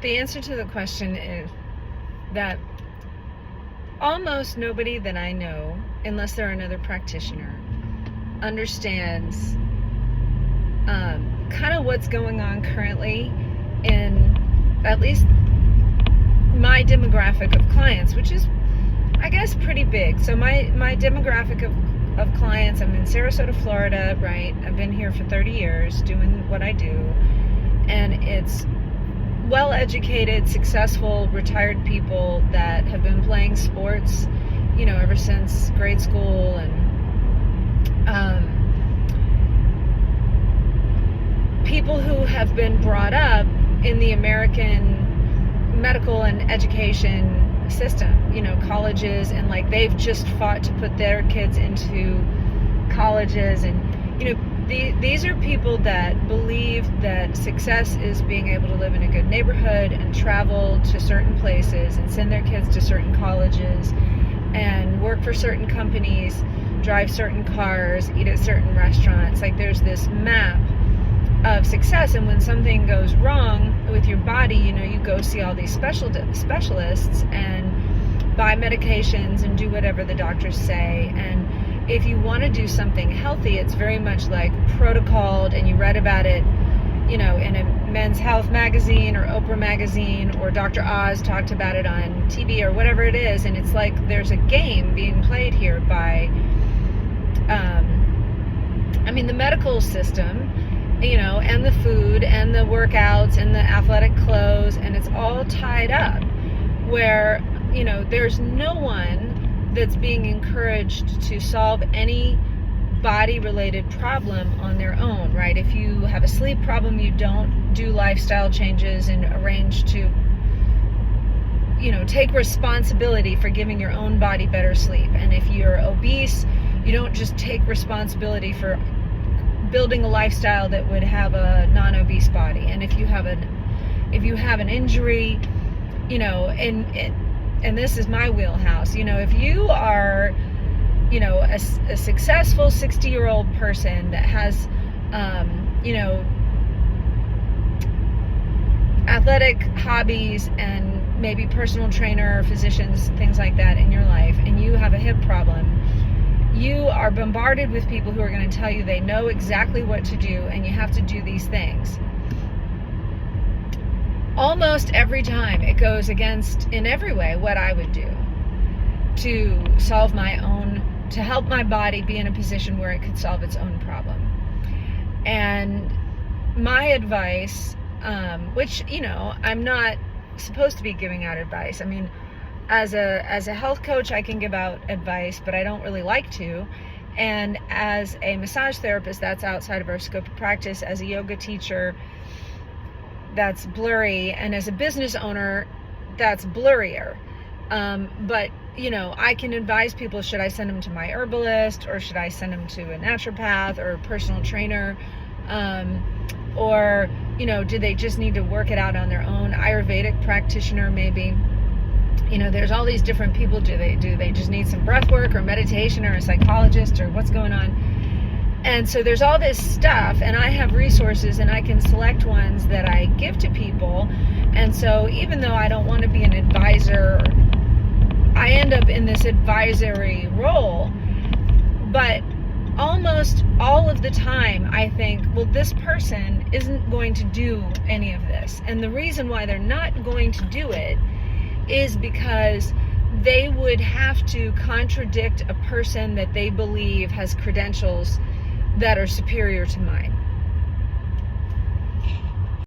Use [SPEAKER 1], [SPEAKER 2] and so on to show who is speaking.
[SPEAKER 1] the answer to the question is that almost nobody that I know, unless they're another practitioner, understands kind of what's going on currently in at least my demographic of clients, which is, I guess, pretty big. So my demographic of clients, I'm in Sarasota, Florida, right? I've been here for 30 years doing what I do, and it's well-educated, successful, retired people that have been playing sports, ever since grade school, and people who have been brought up in the American medical and education system, colleges, and like they've just fought to put their kids into colleges, and these are people that believe that success is being able to live in a good neighborhood and travel to certain places and send their kids to certain colleges and work for certain companies, drive certain cars, eat at certain restaurants. Like there's this map of success, and when something goes wrong with your body, you go see all these specialists and buy medications and do whatever the doctors say. And if you want to do something healthy, it's very much like protocoled, and you read about it, in a Men's Health magazine or Oprah magazine, or Dr. Oz talked about it on TV or whatever it is. And it's like there's a game being played here by, the medical system, and the food and the workouts and the athletic clothes, and it's all tied up where, there's no one that's being encouraged to solve any body-related problem on their own, right? If you have a sleep problem, you don't do lifestyle changes and arrange to, take responsibility for giving your own body better sleep. And if you're obese, you don't just take responsibility for building a lifestyle that would have a non-obese body. And if you have an injury, and this is my wheelhouse, if you are, a successful 60-year-old person that has, athletic hobbies and maybe personal trainer, physicians, things like that in your life, and you have a hip problem, you are bombarded with people who are going to tell you they know exactly what to do and you have to do these things. Almost every time it goes against, in every way, what I would do to solve my own, to help my body be in a position where it could solve its own problem. And my advice, which, I'm not supposed to be giving out advice. As a health coach, I can give out advice, but I don't really like to. And as a massage therapist, that's outside of our scope of practice. As a yoga teacher, that's blurry. And as a business owner, that's blurrier. But, I can advise people, should I send them to my herbalist, or should I send them to a naturopath or a personal trainer? Or, do they just need to work it out on their own? Ayurvedic practitioner, maybe. There's all these different people. Do they just need some breath work or meditation or a psychologist, or what's going on? And so there's all this stuff, and I have resources, and I can select ones that I give to people. And so even though I don't want to be an advisor, I end up in this advisory role. But almost all of the time I think, well, this person isn't going to do any of this. And the reason why they're not going to do it is because they would have to contradict a person that they believe has credentials that are superior to mine.